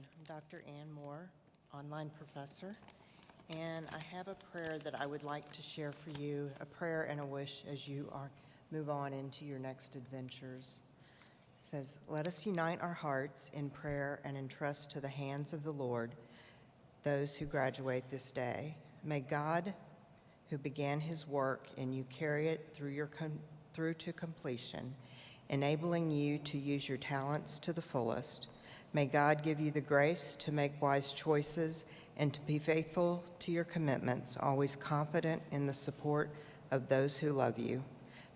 I'm Dr. Ann Moore, online professor, and I have a prayer that I would like to share for you, a prayer and a wish as you move on into your next adventures. It says, "Let us unite our hearts in prayer and entrust to the hands of the Lord those who graduate this day. May God, who began his work in you, carry it through to completion, enabling you to use your talents to the fullest. May God give you the grace to make wise choices and to be faithful to your commitments, always confident in the support of those who love you.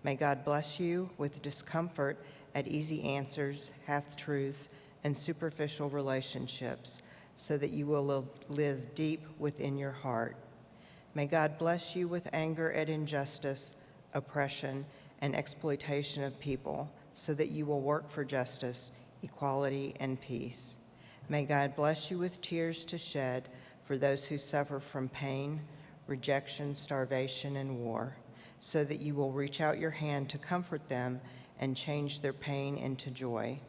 May God bless you with discomfort at easy answers, half-truths, and superficial relationships, so that you will live deep within your heart. May God bless you with anger at injustice, oppression, and exploitation of people, so that you will work for justice, equality, and peace. May God bless you with tears to shed for those who suffer from pain, rejection, starvation, and war, so that you will reach out your hand to comfort them and change their pain into joy.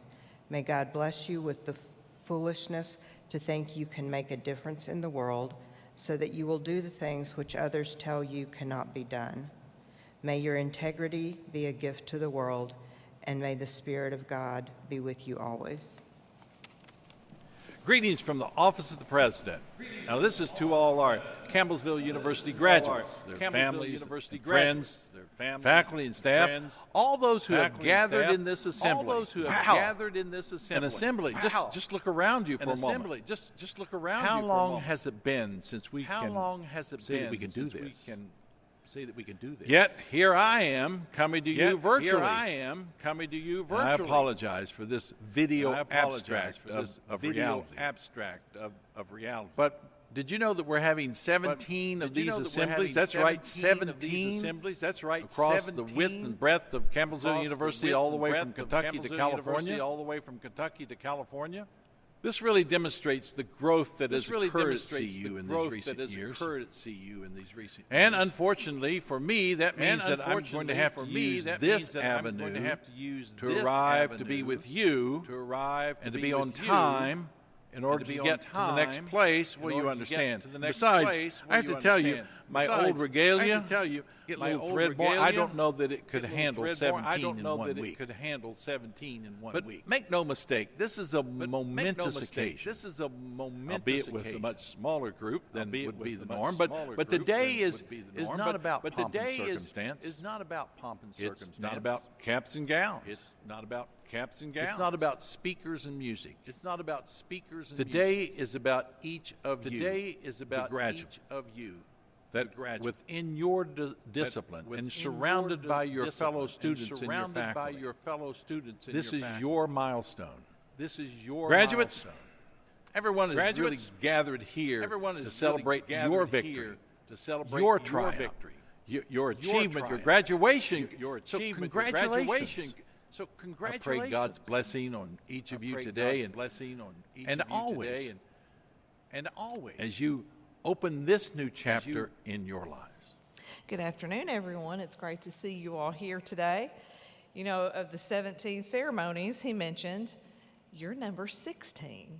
May God bless you with the foolishness to think you can make a difference in the world, so that you will do the things which others tell you cannot be done. May your integrity be a gift to the world, and may the Spirit of God be with you always." Greetings from the Office of the President. Now, this is to all our Campbellsville University graduates, their families, and friends, faculty and staff, all those who have gathered in this assembly. An assembly. Just look around you for a moment. Just look around. How long has it been since we can say that we can do this? Yet here I am coming to you virtually. I apologize for this video abstract of reality. But did you know that we're having 17 of these assemblies? That's right, 17 assemblies. That's right, across the width and breadth of Campbellsville University, all the way from Kentucky to California. This really demonstrates the growth that has occurred at CU in these recent years. And unfortunately for me, that means that I'm going to have to use this avenue to arrive to be with you and to be on time in order to get to the next place. Well, you understand. Besides, I have to tell you, my old regalia, get a little threadbare. I don't know that it could handle 17 in 1 week. But make no mistake, this is a momentous occasion. Albeit with a much smaller group than would be the norm. But today is not about pomp and circumstance. It's not about caps and gowns. It's not about speakers and music. Today is about each of you. The graduates. That within your discipline and surrounded by your fellow students and your faculty. This is your milestone. Graduates, everyone is really gathered here to celebrate your victory, your triumph, your achievement, your graduation. So congratulations. I pray God's blessing on each of you today and always as you open this new chapter in your lives. Good afternoon, everyone. It's great to see you all here today. You know, of the 17 ceremonies he mentioned, you're number 16.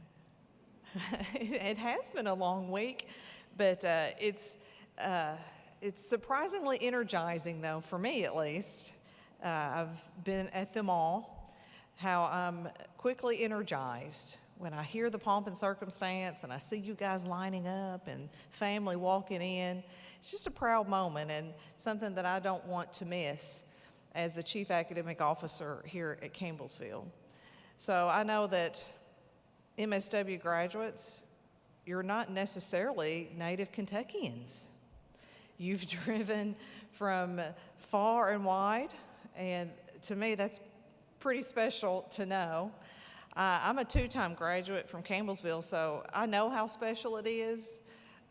It has been a long week, but it's surprisingly energizing, though, for me at least. I've been at them all, how I'm quickly energized when I hear the pomp and circumstance and I see you guys lining up and family walking in. It's just a proud moment and something that I don't want to miss as the Chief Academic Officer here at Campbellsville. So I know that MSW graduates, you're not necessarily native Kentuckians. You've driven from far and wide, and to me that's pretty special to know. I'm a two-time graduate from Campbellsville, so I know how special it is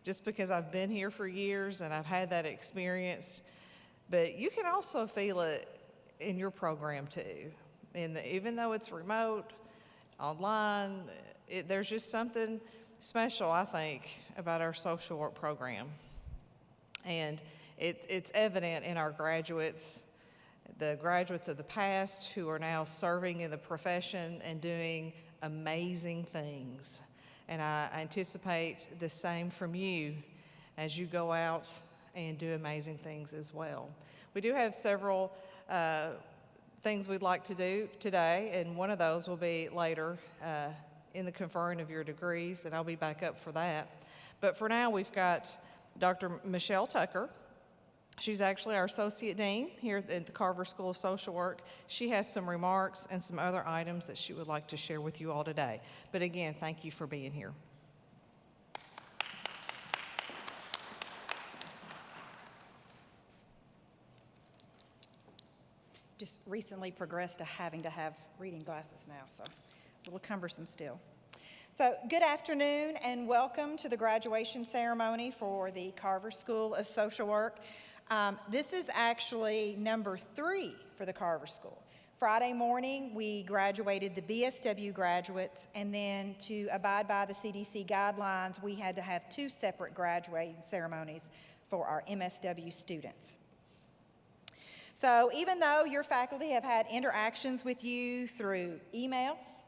just because I've been here for years and I've had that experience. But you can also feel it in your program too. Even though it's remote, online, there's just something special, I think, about our social work program. And it's evident in our graduates, the graduates of the past who are now serving in the profession and doing amazing things. And I anticipate the same from you as you go out and do amazing things as well. We do have several things we'd like to do today, and one of those will be later in the conferring of your degrees, and I'll be back up for that. But for now, we've got Dr. Michelle Tucker. She's actually our Associate Dean here at the Carver School of Social Work. She has some remarks and some other items that she would like to share with you all today. But again, thank you for being here. Just recently progressed to having to have reading glasses now, so a little cumbersome still. So good afternoon and welcome to the graduation ceremony for the Carver School of Social Work. This is actually number 3 for the Carver School. Friday morning, we graduated the BSW graduates, and then to abide by the CDC guidelines, we had to have 2 separate graduating ceremonies for our MSW students. So even though your faculty have had interactions with you through emails,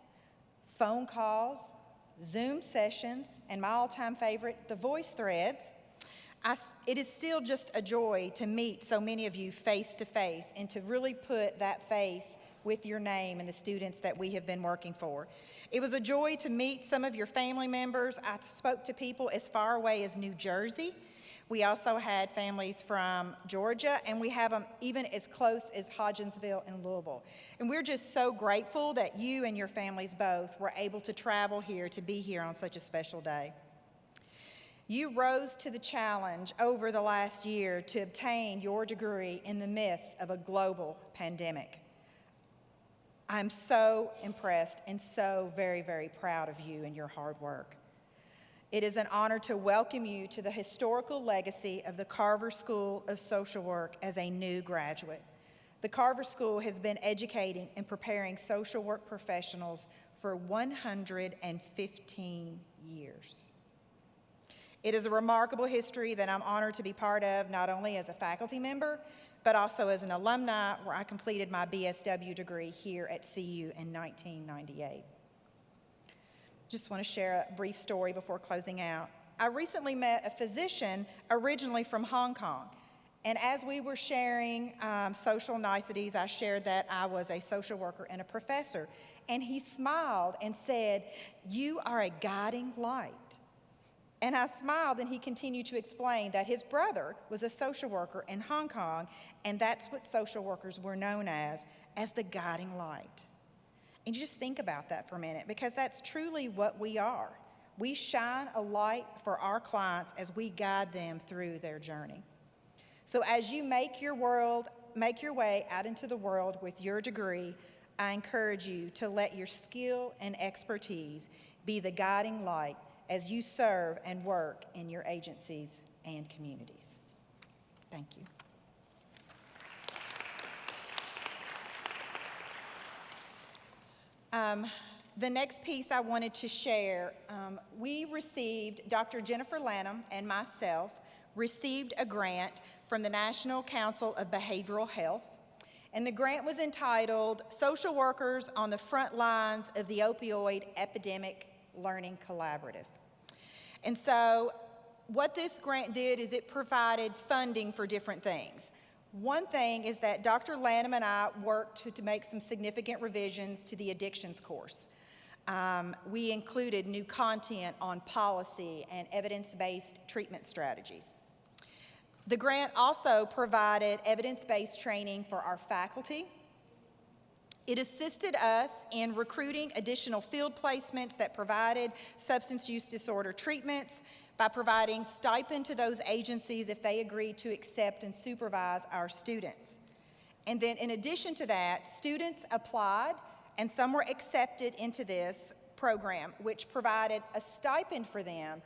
phone calls, Zoom sessions, and my all-time favorite, the voice threads, it is still just a joy to meet so many of you face to face and to really put that face with your name and the students that we have been working for. It was a joy to meet some of your family members. I spoke to people as far away as New Jersey. We also had families from Georgia, and we have them even as close as Hodgensville and Louisville. And we're just so grateful that you and your families both were able to travel here to be here on such a special day. You rose to the challenge over the last year to obtain your degree in the midst of a global pandemic. I'm so impressed and so very, very proud of you and your hard work. It is an honor to welcome you to the historical legacy of the Carver School of Social Work as a new graduate. The Carver School has been educating and preparing social work professionals for 115 years. It is a remarkable history that I'm honored to be part of, not only as a faculty member, but also as an alumni, where I completed my BSW degree here at CU in 1998. Just want to share a brief story before closing out. I recently met a physician originally from Hong Kong, and as we were sharing social niceties, I shared that I was a social worker and a professor, and he smiled and said, "You are a guiding light." And I smiled, and he continued to explain that his brother was a social worker in Hong Kong, and that's what social workers were known as the guiding light. And you just think about that for a minute, because that's truly what we are. We shine a light for our clients as we guide them through their journey. So as you make your way out into the world with your degree, I encourage you to let your skill and expertise be the guiding light as you serve and work in your agencies and communities. Thank you. The next piece I wanted to share, we received, Dr. Jennifer Lanham and myself received a grant from the National Council of Behavioral Health, and the grant was entitled Social Workers on the Front Lines of the Opioid Epidemic Learning Collaborative. And so what this grant did is it provided funding for different things. One thing is that Dr. Lanham and I worked to make some significant revisions to the addictions course. We included new content on policy and evidence-based treatment strategies. The grant also provided evidence-based training for our faculty. It assisted us in recruiting additional field placements that provided substance use disorder treatments by providing stipend to those agencies if they agreed to accept and supervise our students. And then in addition to that, students applied and some were accepted into this program, which provided a stipend for them.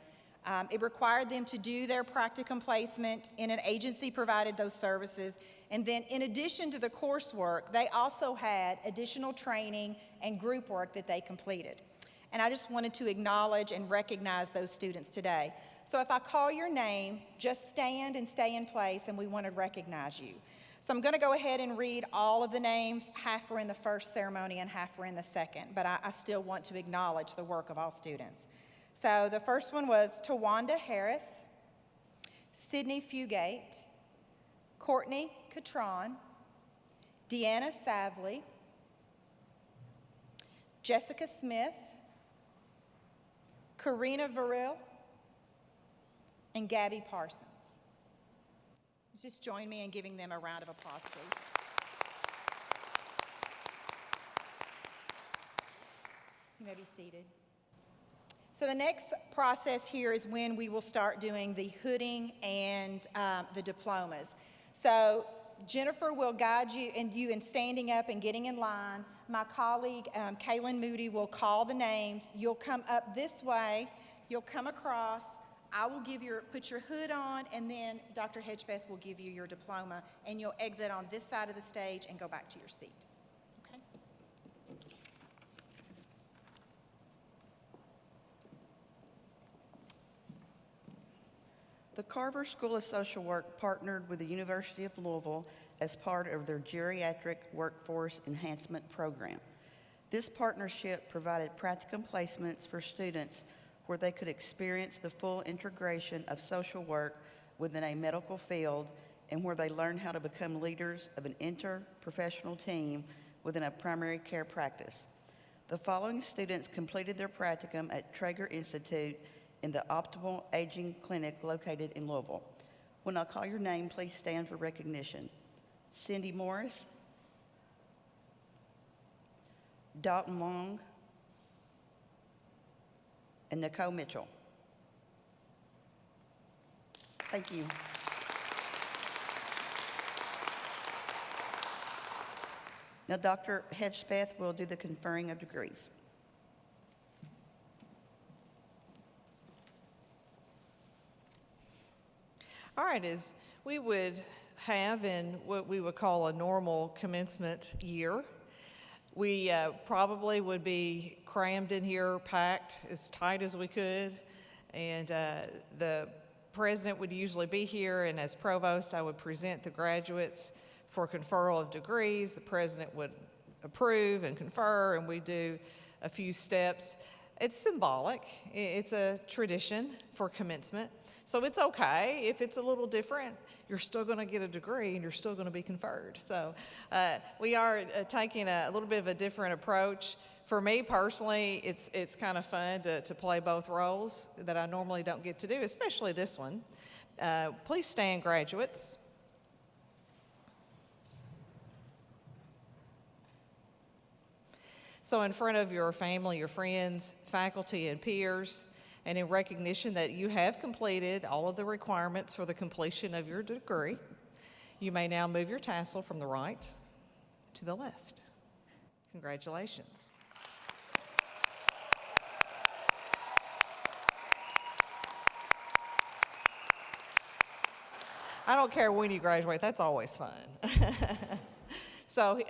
It required them to do their practicum placement in an agency provided those services. And then in addition to the coursework, they also had additional training and group work that they completed. And I just wanted to acknowledge and recognize those students today. So if I call your name, just stand and stay in place, and we want to recognize you. So I'm going to go ahead and read all of the names. Half were in the first ceremony and half were in the second, but I still want to acknowledge the work of all students. So the first one was Tawanda Harris, Sydney Fugate, Courtney Catron, Deanna Savley, Jessica Smith, Karina Varil, and Gabby Parsons. Just join me in giving them a round of applause, please. You may be seated. So the next process here is when we will start doing the hooding and the diplomas. So Jennifer will guide you in standing up and getting in line. My colleague, Kaylin Moody, will call the names. You'll come up this way. You'll come across. I will put your hood on, and then Dr. Hedgebeth will give you your diploma, and you'll exit on this side of the stage and go back to your seat. Okay? The Carver School of Social Work partnered with the University of Louisville as part of their Geriatric Workforce Enhancement Program. This partnership provided practicum placements for students where they could experience the full integration of social work within a medical field and where they learned how to become leaders of an interprofessional team within a primary care practice. The following students completed their practicum at Traeger Institute in the Optimal Aging Clinic located in Louisville. When I call your name, please stand for recognition. Cindy Morris, Dalton Long, and Nicole Mitchell. Thank you. Now, Dr. Hedgebeth will do the conferring of degrees. All right, as we would have in what we would call a normal commencement year, we probably would be crammed in here, packed as tight as we could, and the president would usually be here, and as provost, I would present the graduates for conferral of degrees. The president would approve and confer, and we do a few steps. It's symbolic. It's a tradition for commencement. So it's okay if it's a little different. You're still going to get a degree and you're still going to be conferred. So we are taking a little bit of a different approach. For me personally, it's kind of fun to play both roles that I normally don't get to do, especially this one. Please stand, graduates. So in front of your family, your friends, faculty, and peers, and in recognition that you have completed all of the requirements for the completion of your degree, you may now move your tassel from the right to the left. Congratulations. I don't care when you graduate, that's always fun. So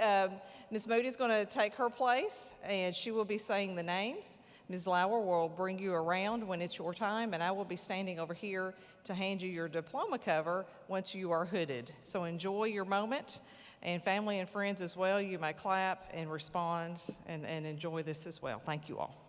Ms. Moody is going to take her place, and she will be saying the names. Ms. Lauer will bring you around when it's your time, and I will be standing over here to hand you your diploma cover once you are hooded. So enjoy your moment, and family and friends as well. You may clap and respond and enjoy this as well. Thank you all.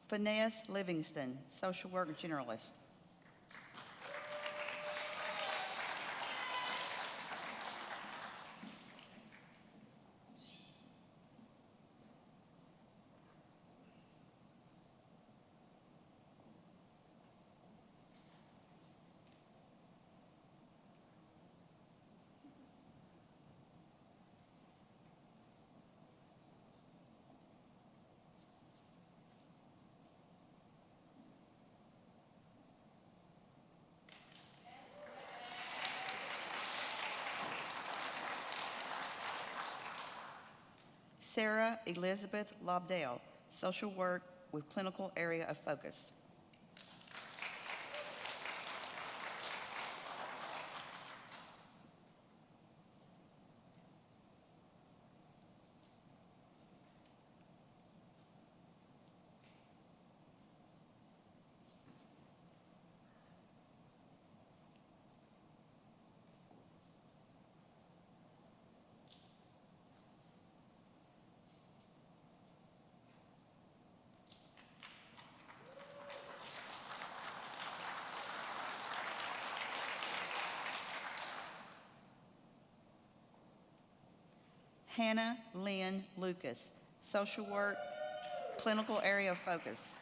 Finesse Livingston, social work generalist. Sarah Elizabeth Lobdell, social work with clinical area of focus. Hannah Lynn Lucas, social work, clinical area of focus.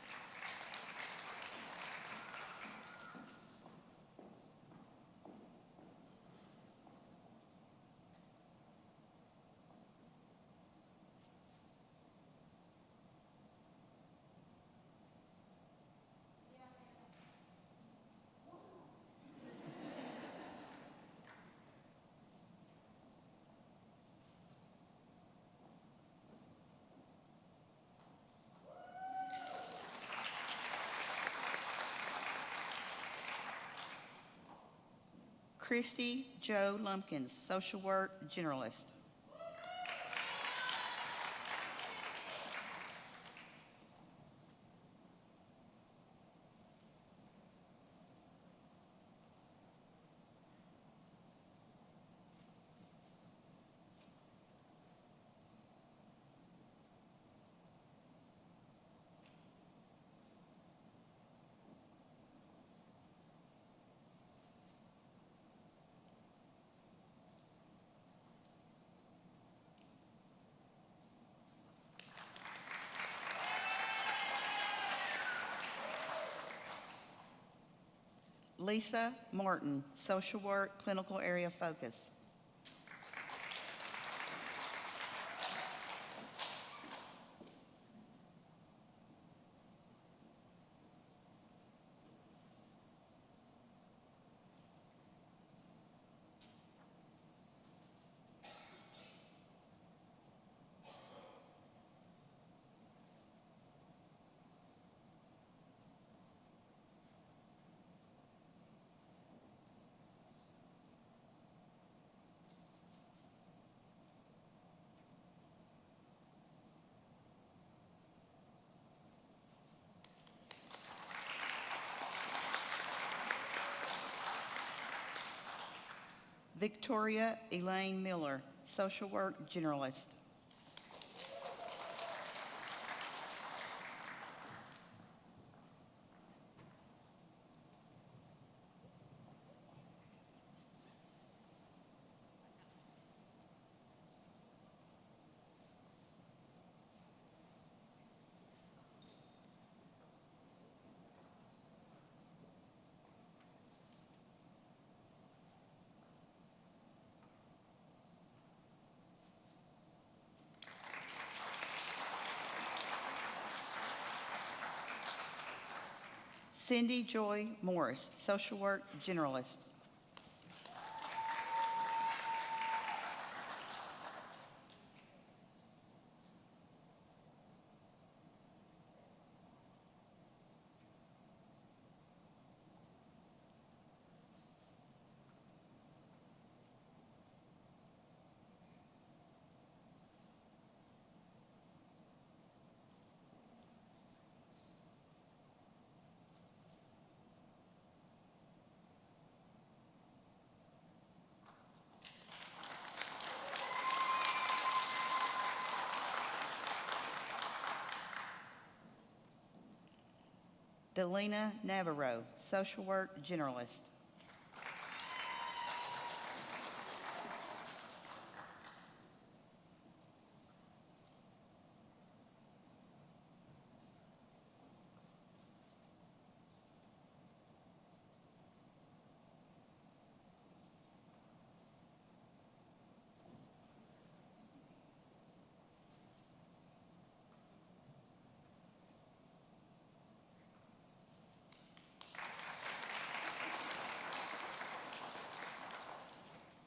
Christy Joe Lumpkins, social work, generalist. Lisa Martin, social work, clinical area of focus. Victoria Elaine Miller, social work, generalist. Cindy Joy Morris, social work, generalist. Delina Navarro, social work, generalist.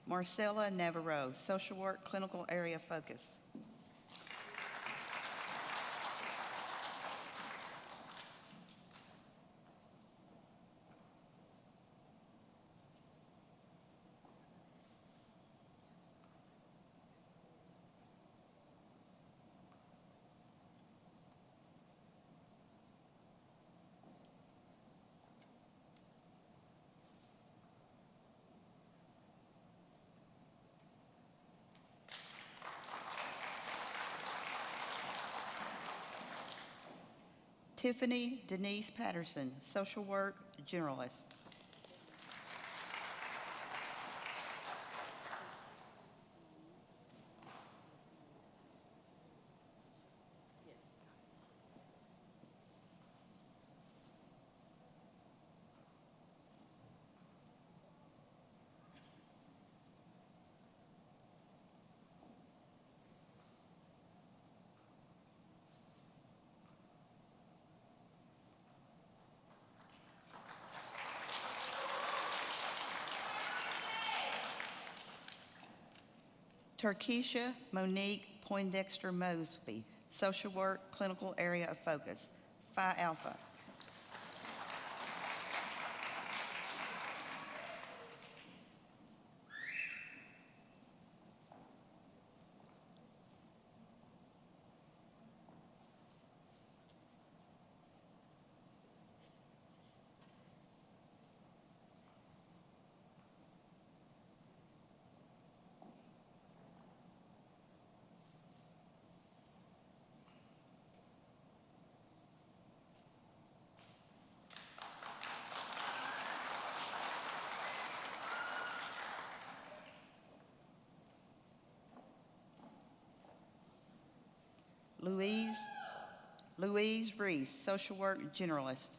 Marcella Navarro, social work, clinical area focus. Tiffany Denise Patterson, social work, generalist. Turkisha Monique Poindexter Mosby, social work, clinical area of focus, Phi Alpha. Louise Reese, social work, generalist.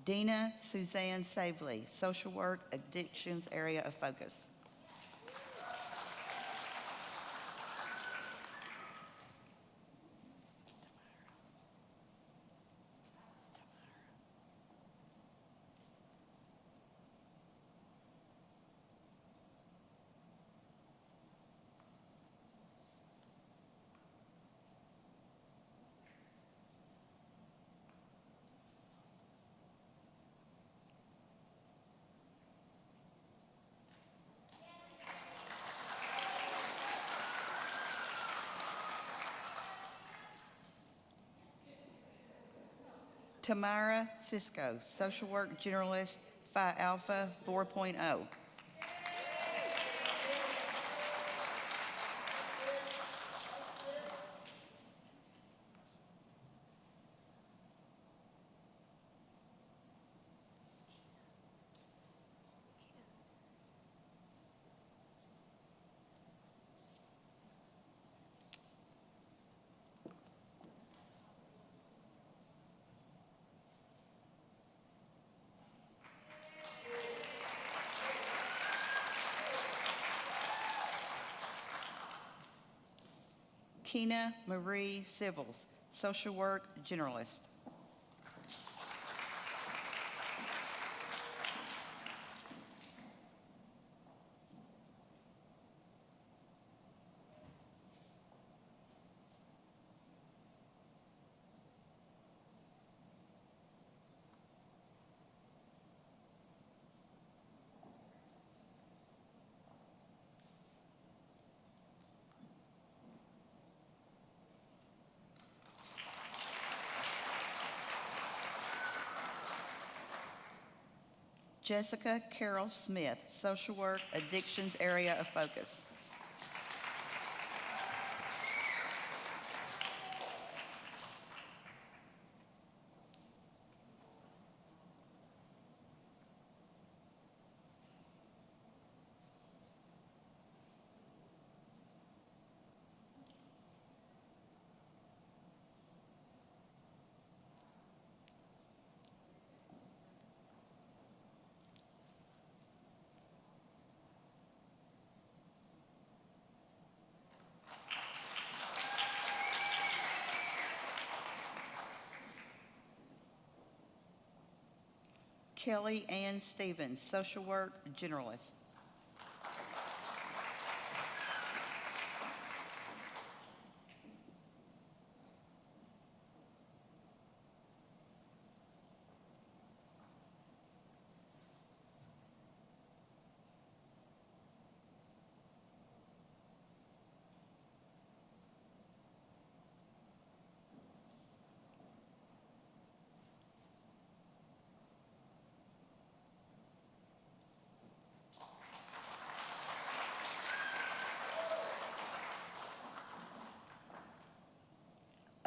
Dina Suzanne Savely, social work, addictions area of focus. Tamara Cisco, social work, generalist, Phi Alpha 4.0. Keena Marie Civils, social work, generalist. Jessica Carol Smith, social work, addictions area of focus. Kelly Ann Stevens, social work, generalist.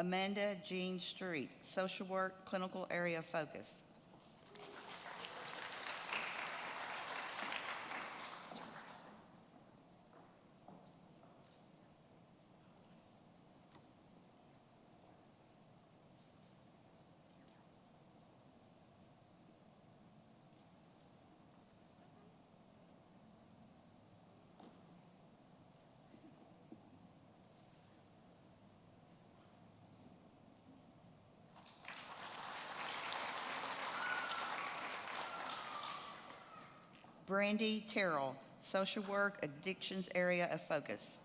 Amanda Jean Street, social work, clinical area of focus. Brandy Terrell, social work, addictions area of focus.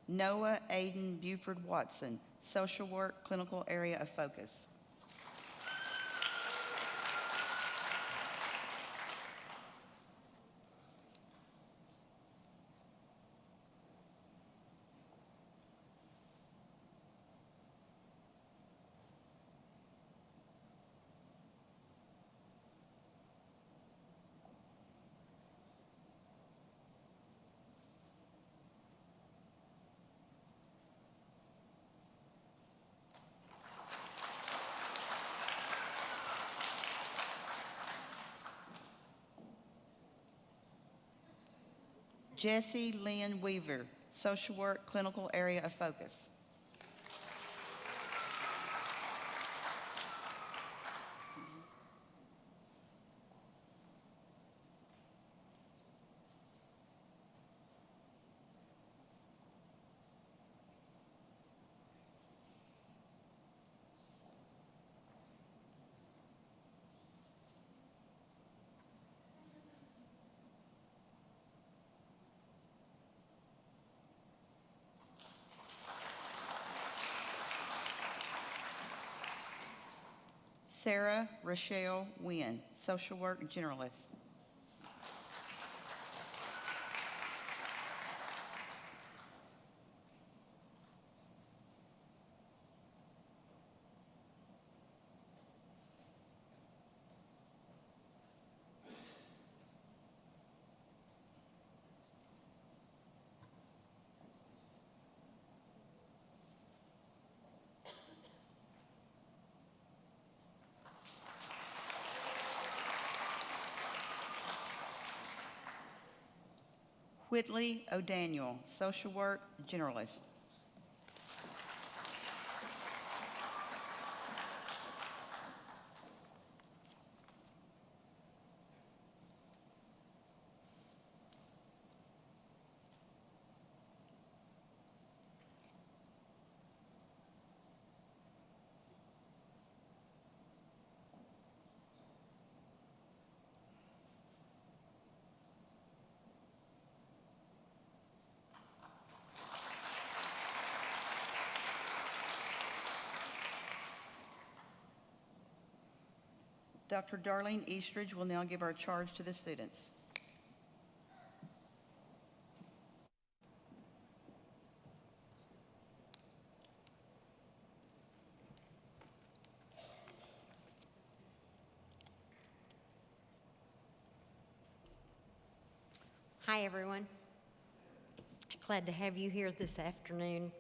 Noah Aiden Buford Watson, social work, clinical area of focus. Jessie Lynn Weaver, social work, clinical area of focus. Sarah Rochelle Wynn, social work generalist. Whitley O'Daniel, social work generalist. Dr. Darlene Eastridge will now give our charge to the students. Hi, everyone. Glad to have you here this afternoon.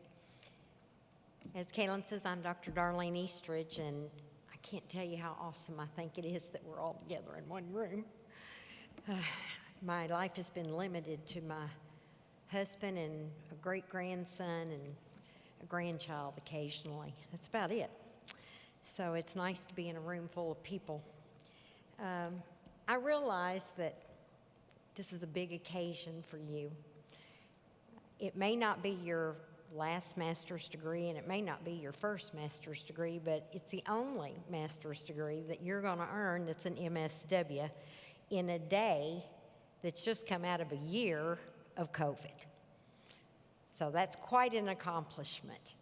As Kaylin says, I'm Dr. Darlene Eastridge, and I can't tell you how awesome I think it is that we're all together in one room. My life has been limited to my husband and a great-grandson and a grandchild occasionally. That's about it. So it's nice to be in a room full of people. I realize that this is a big occasion for you. It may not be your last master's degree, and it may not be your first master's degree, but it's the only master's degree that you're going to earn that's an MSW in a day that's just come out of a year of COVID. So that's quite an accomplishment.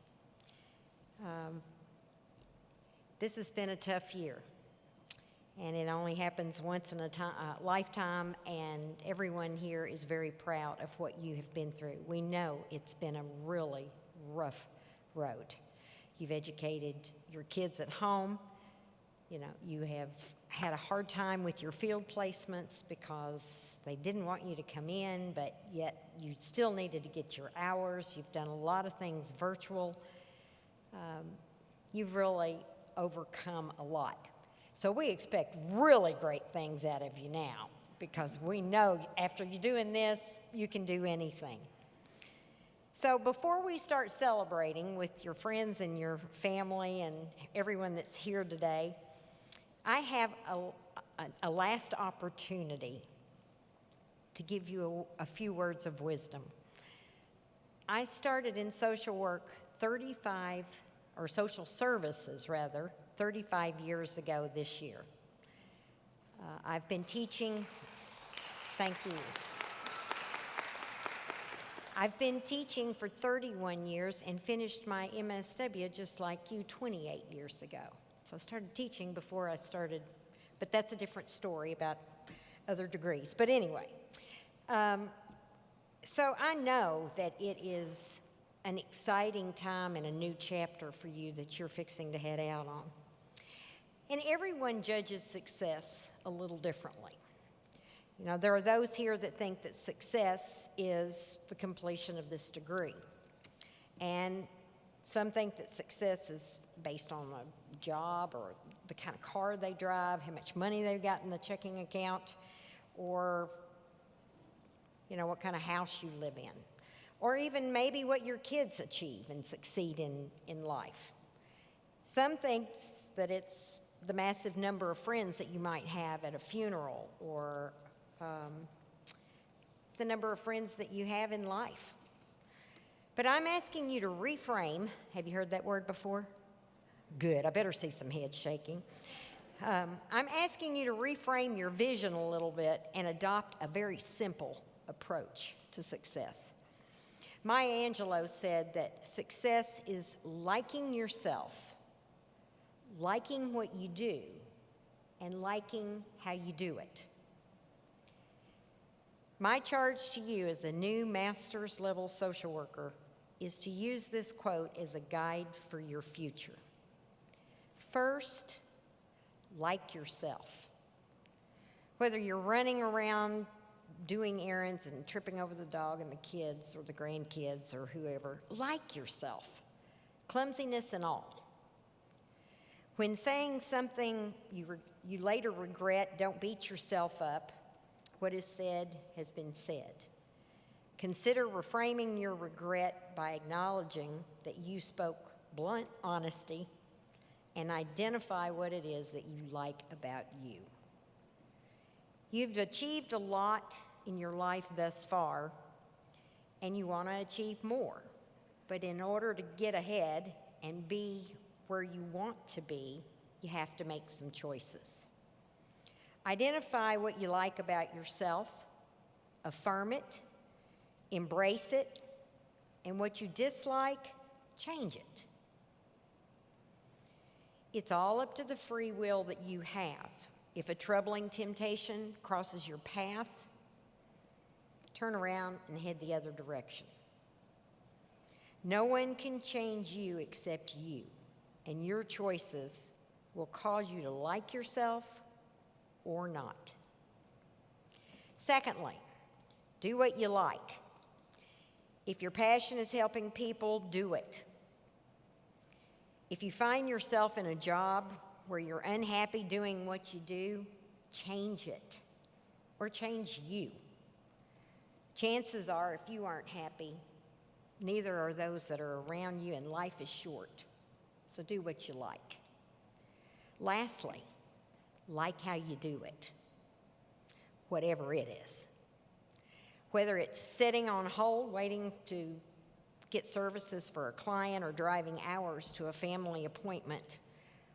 This has been a tough year, and it only happens once in a lifetime, and everyone here is very proud of what you have been through. We know it's been a really rough road. You've educated your kids at home. You know, you have had a hard time with your field placements because they didn't want you to come in, but yet you still needed to get your hours. You've done a lot of things virtual. You've really overcome a lot. So we expect really great things out of you now, because we know after you're doing this, you can do anything. So before we start celebrating with your friends and your family and everyone that's here today, I have a last opportunity to give you a few words of wisdom. I started in social work social services rather, 35 years ago this year. I've been teaching, thank you. I've been teaching for 31 years and finished my MSW just like you 28 years ago. So I started teaching before I started, but that's a different story about other degrees. But anyway, so I know that it is an exciting time and a new chapter for you that you're fixing to head out on. And everyone judges success a little differently. You know, there are those here that think that success is the completion of this degree. And some think that success is based on a job or the kind of car they drive, how much money they've got in the checking account, or, you know, what kind of house you live in, or even maybe what your kids achieve and succeed in life. Some think that it's the massive number of friends that you might have at a funeral, or the number of friends that you have in life. But I'm asking you to reframe. Have you heard that word before? Good, I better see some heads shaking. I'm asking you to reframe your vision a little bit and adopt a very simple approach to success. Maya Angelou said that success is liking yourself, liking what you do, and liking how you do it. My charge to you as a new master's level social worker is to use this quote as a guide for your future. First, like yourself. Whether you're running around doing errands and tripping over the dog and the kids or the grandkids or whoever, like yourself, clumsiness and all. When saying something you later regret, don't beat yourself up. What is said has been said. Consider reframing your regret by acknowledging that you spoke blunt honesty, and identify what it is that you like about you. You've achieved a lot in your life thus far, and you want to achieve more. But in order to get ahead and be where you want to be, you have to make some choices. Identify what you like about yourself, affirm it, embrace it, and what you dislike, change it. It's all up to the free will that you have. If a troubling temptation crosses your path, turn around and head the other direction. No one can change you except you, and your choices will cause you to like yourself or not. Secondly, do what you like. If your passion is helping people, do it. If you find yourself in a job where you're unhappy doing what you do, change it or change you. Chances are, if you aren't happy, neither are those that are around you, and life is short. So do what you like. Lastly, like how you do it, whatever it is. Whether it's sitting on hold waiting to get services for a client, or driving hours to a family appointment,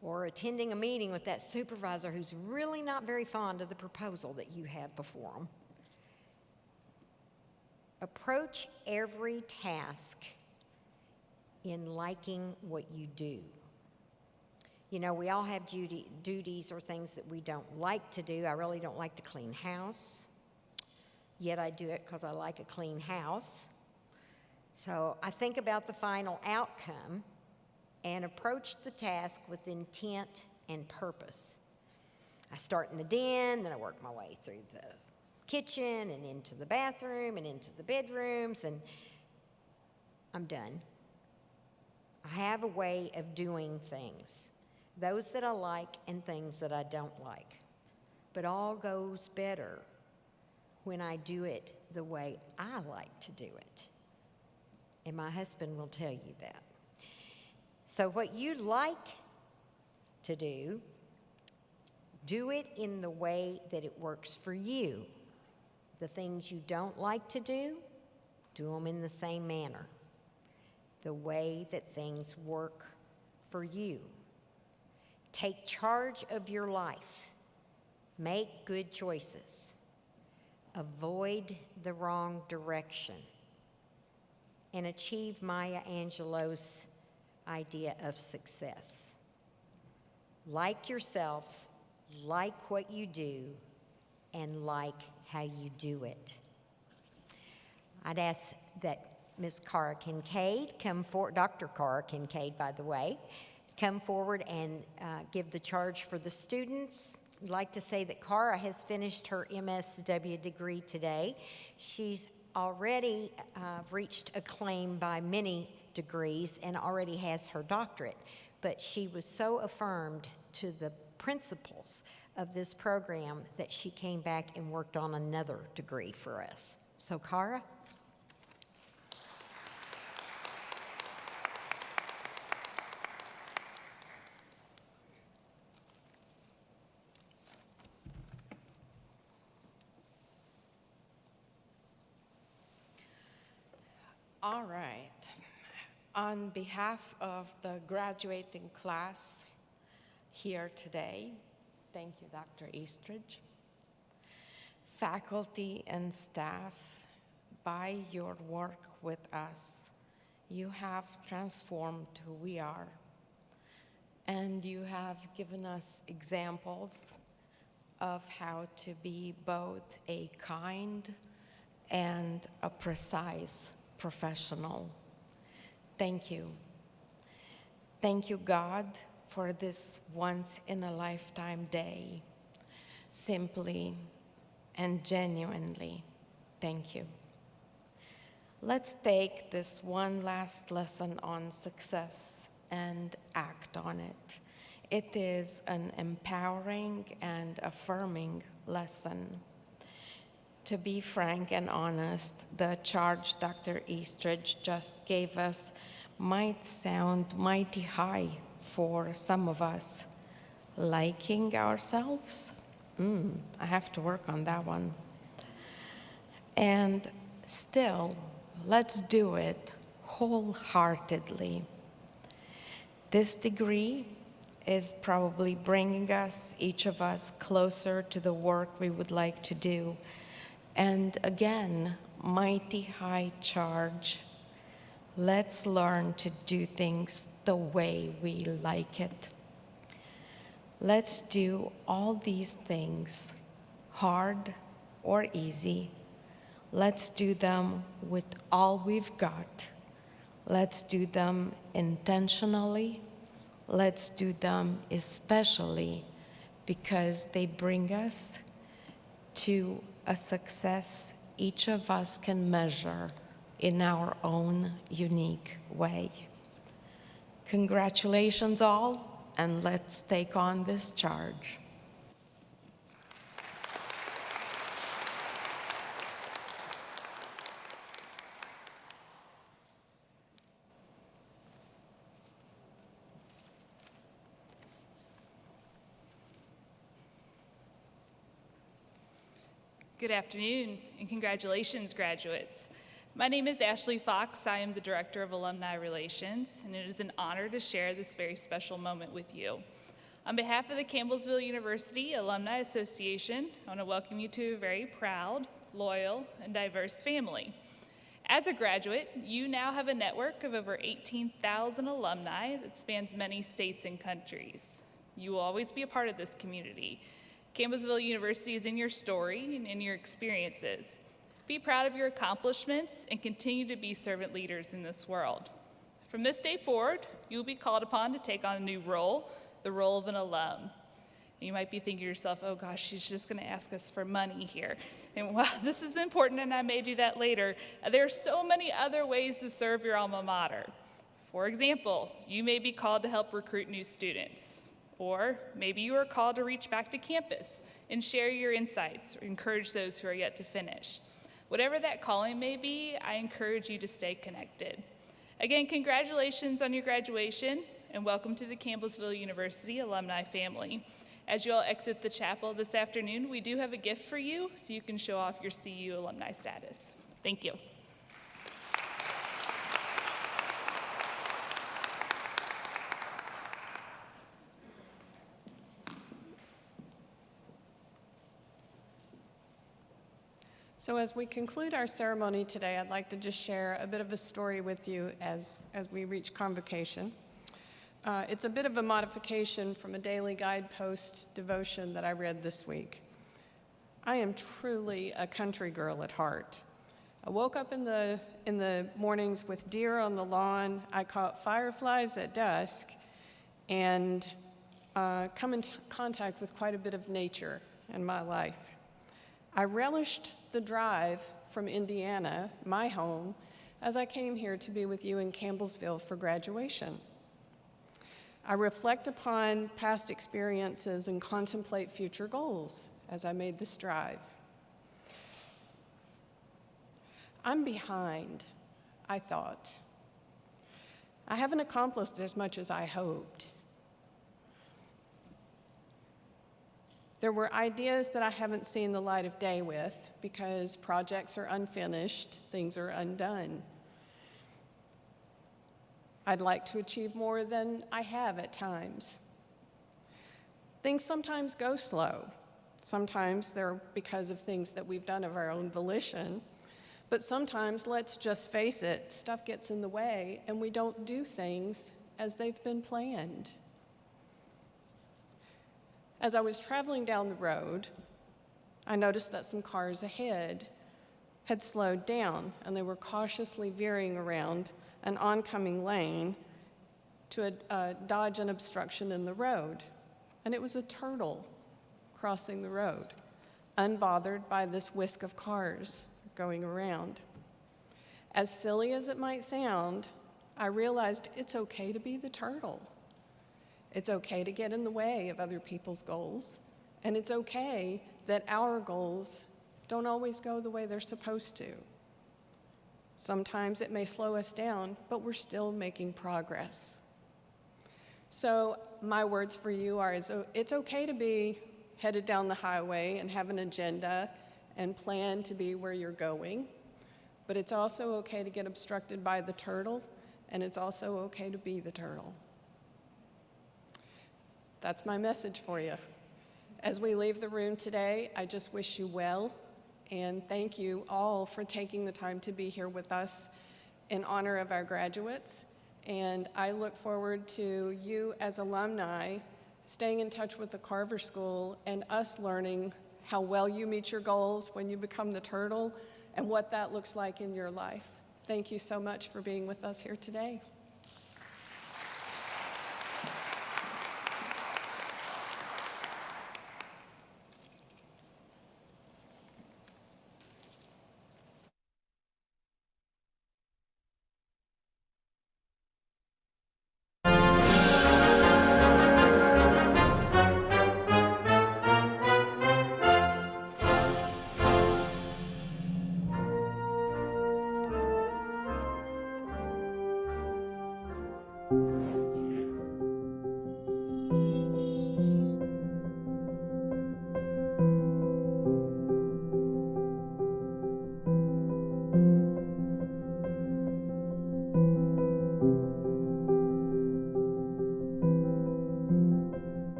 or attending a meeting with that supervisor who's really not very fond of the proposal that you have before them. Approach every task in liking what you do. You know, we all have duties or things that we don't like to do. I really don't like to clean house, yet I do it because I like a clean house. So I think about the final outcome and approach the task with intent and purpose. I start in the den, then I work my way through the kitchen and into the bathroom and into the bedrooms, and I'm done. I have a way of doing things, those that I like and things that I don't like. But all goes better when I do it the way I like to do it. And my husband will tell you that. So what you like to do it in the way that it works for you. The things you don't like to do them in the same manner, the way that things work for you. Take charge of your life. Make good choices. Avoid the wrong direction. And achieve Maya Angelou's idea of success. Like yourself, like what you do, and like how you do it. I'd ask that Ms. Cara Kincaid come forward, Dr. Cara Kincaid, by the way, come forward and give the charge for the students. I'd like to say that Cara has finished her MSW degree today. She's already reached acclaim by many degrees and already has her doctorate, but she was so affirmed to the principles of this program that she came back and worked on another degree for us. So, Cara? All right. On behalf of the graduating class here today, thank you, Dr. Eastridge. Faculty and staff, by your work with us, you have transformed who we are, and you have given us examples of how to be both a kind and a precise professional. Thank you. Thank you, God, for this once-in-a-lifetime day. Simply and genuinely, thank you. Let's take this one last lesson on success and act on it. It is an empowering and affirming lesson. To be frank and honest, the charge Dr. Eastridge just gave us might sound mighty high for some of us. Liking ourselves? I have to work on that one. And still, let's do it wholeheartedly. This degree is probably bringing us, each of us, closer to the work we would like to do. And again, mighty high charge. Let's learn to do things the way we like it. Let's do all these things, hard or easy. Let's do them with all we've got. Let's do them intentionally. Let's do them especially because they bring us to a success each of us can measure in our own unique way. Congratulations all, and let's take on this charge. Good afternoon, and congratulations, graduates. My name is Ashley Fox. I am the Director of Alumni Relations, and it is an honor to share this very special moment with you. On behalf of the Campbellsville University Alumni Association, I want to welcome you to a very proud, loyal, and diverse family. As a graduate, you now have a network of over 18,000 alumni that spans many states and countries. You will always be a part of this community. Campbellsville University is in your story and in your experiences. Be proud of your accomplishments and continue to be servant leaders in this world. From this day forward, you will be called upon to take on a new role, the role of an alum. You might be thinking to yourself, oh gosh, she's just going to ask us for money here. And while this is important, and I may do that later, there are so many other ways to serve your alma mater. For example, you may be called to help recruit new students. Or maybe you are called to reach back to campus and share your insights or encourage those who are yet to finish. Whatever that calling may be, I encourage you to stay connected. Again, congratulations on your graduation and welcome to the Campbellsville University alumni family. As you all exit the chapel this afternoon, we do have a gift for you so you can show off your CU alumni status. Thank you. So as we conclude our ceremony today, I'd like to just share a bit of a story with you as we reach convocation. It's a bit of a modification from a daily guidepost devotion that I read this week. I am truly a country girl at heart. I woke up in the mornings with deer on the lawn. I caught fireflies at dusk and come in contact with quite a bit of nature in my life. I relished the drive from Indiana, my home, as I came here to be with you in Campbellsville for graduation. I reflect upon past experiences and contemplate future goals as I made this drive. I'm behind, I thought. I haven't accomplished as much as I hoped. There were ideas that I haven't seen the light of day with because projects are unfinished, things are undone. I'd like to achieve more than I have at times. Things sometimes go slow. Sometimes they're because of things that we've done of our own volition. But sometimes, let's just face it, stuff gets in the way and we don't do things as they've been planned. As I was traveling down the road, I noticed that some cars ahead had slowed down and they were cautiously veering around an oncoming lane to dodge an obstruction in the road. And it was a turtle crossing the road, unbothered by this whisk of cars going around. As silly as it might sound, I realized it's okay to be the turtle. It's okay to get in the way of other people's goals, and it's okay that our goals don't always go the way they're supposed to. Sometimes it may slow us down, but we're still making progress. So my words for you are, it's okay to be headed down the highway and have an agenda and plan to be where you're going, but it's also okay to get obstructed by the turtle, and it's also okay to be the turtle. That's my message for you. As we leave the room today, I just wish you well, and thank you all for taking the time to be here with us in honor of our graduates. And I look forward to you as alumni staying in touch with the Carver School and us learning how well you meet your goals when you become the turtle and what that looks like in your life. Thank you so much for being with us here today.